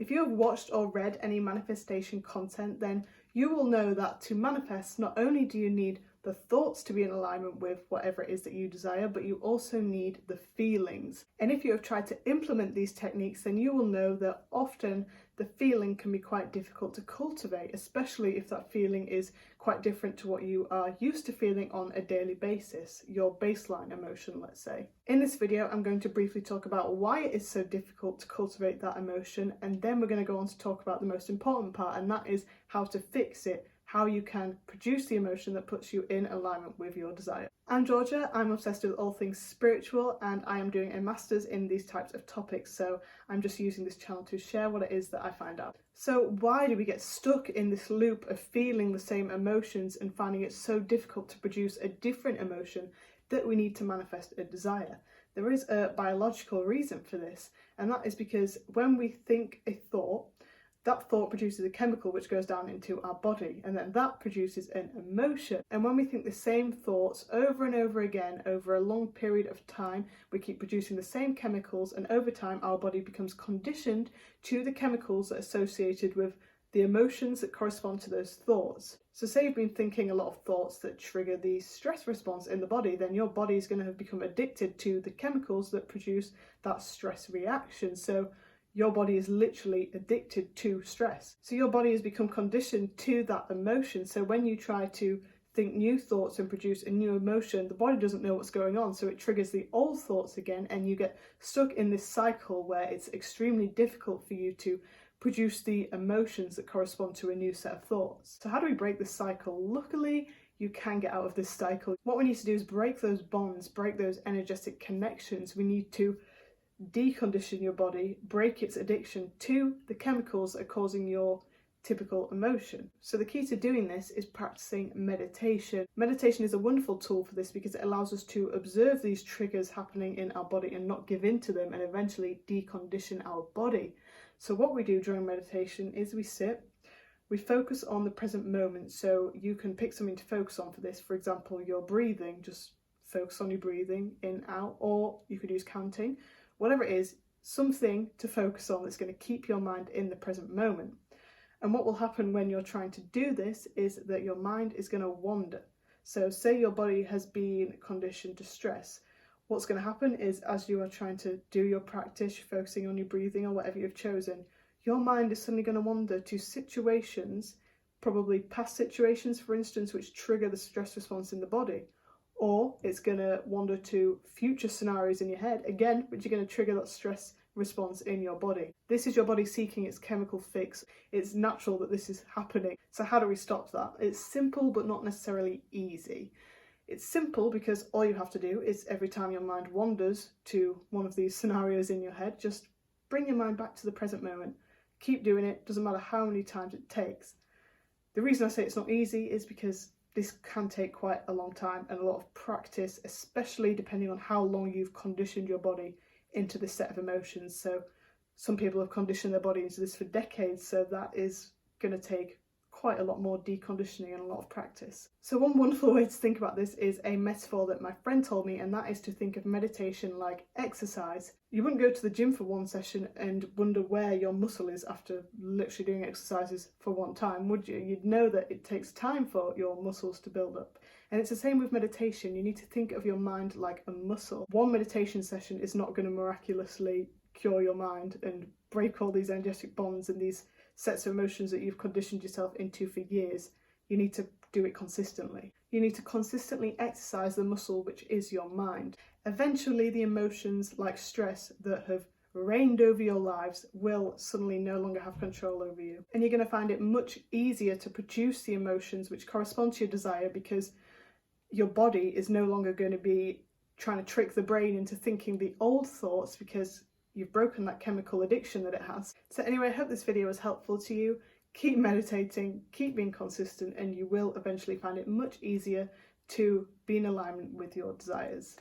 If you have watched or read any manifestation content, then you will know that to manifest, not only do you need the thoughts to be in alignment with whatever it is that you desire, but you also need the feelings. And if you have tried to implement these techniques, then you will know that often the feeling can be quite difficult to cultivate, especially if that feeling is quite different to what you are used to feeling on a daily basis, your baseline emotion, let's say. In this video, I'm going to briefly talk about why it is so difficult to cultivate that emotion, and then we're going to go on to talk about the most important part, and that is how to fix it, how you can produce the emotion that puts you in alignment with your desire. I'm Georgia, I'm obsessed with all things spiritual, and I am doing a master's in these types of topics, so I'm just using this channel to share what it is that I find out. So why do we get stuck in this loop of feeling the same emotions and finding it so difficult to produce a different emotion that we need to manifest a desire? There is a biological reason for this, and that is because when we think a thought, that thought produces a chemical which goes down into our body, and then that produces an emotion. And when we think the same thoughts over and over again over a long period of time, we keep producing the same chemicals, and over time our body becomes conditioned to the chemicals that are associated with the emotions that correspond to those thoughts. So say you've been thinking a lot of thoughts that trigger the stress response in the body, then your body is going to have become addicted to the chemicals that produce that stress reaction. So your body is literally addicted to stress. So your body has become conditioned to that emotion. So when you try to think new thoughts and produce a new emotion, the body doesn't know what's going on. So it triggers the old thoughts again, and you get stuck in this cycle where it's extremely difficult for you to produce the emotions that correspond to a new set of thoughts. So how do we break this cycle? Luckily, you can get out of this cycle. What we need to do is break those bonds, break those energetic connections. We need to decondition your body, break its addiction to the chemicals that are causing your typical emotion. So the key to doing this is practicing meditation. Meditation is a wonderful tool for this because it allows us to observe these triggers happening in our body and not give in to them, and eventually decondition our body. So what we do during meditation is we sit, we focus on the present moment. So you can pick something to focus on for this. For example, your breathing, just focus on your breathing in, out, or you could use counting. Whatever it is, something to focus on that's going to keep your mind in the present moment. And what will happen when you're trying to do this is that your mind is going to wander. So say your body has been conditioned to stress. What's going to happen is, as you are trying to do your practice, focusing on your breathing or whatever you've chosen, your mind is suddenly going to wander to situations, probably past situations, for instance, which trigger the stress response in the body. Or it's going to wander to future scenarios in your head, again, which are going to trigger that stress response in your body. This is your body seeking its chemical fix. It's natural that this is happening. So how do we stop that? It's simple, but not necessarily easy. It's simple because all you have to do is every time your mind wanders to one of these scenarios in your head, just bring your mind back to the present moment. Keep doing it, doesn't matter how many times it takes. The reason I say it's not easy is because this can take quite a long time and a lot of practice, especially depending on how long you've conditioned your body into this set of emotions. So some people have conditioned their body into this for decades, so that is going to take quite a lot more deconditioning and a lot of practice. So one wonderful way to think about this is a metaphor that my friend told me, and that is to think of meditation like exercise. You wouldn't go to the gym for one session and wonder where your muscle is after literally doing exercises for one time, would you? You'd know that it takes time for your muscles to build up. And it's the same with meditation. You need to think of your mind like a muscle. One meditation session is not going to miraculously cure your mind and break all these energetic bonds and these sets of emotions that you've conditioned yourself into for years. You need to do it consistently. You need to consistently exercise the muscle which is your mind. Eventually the emotions like stress that have reigned over your lives will suddenly no longer have control over you. And you're going to find it much easier to produce the emotions which correspond to your desire because your body is no longer going to be trying to trick the brain into thinking the old thoughts because you've broken that chemical addiction that it has. So anyway, I hope this video was helpful to you. Keep meditating, keep being consistent, and you will eventually find it much easier to be in alignment with your desires.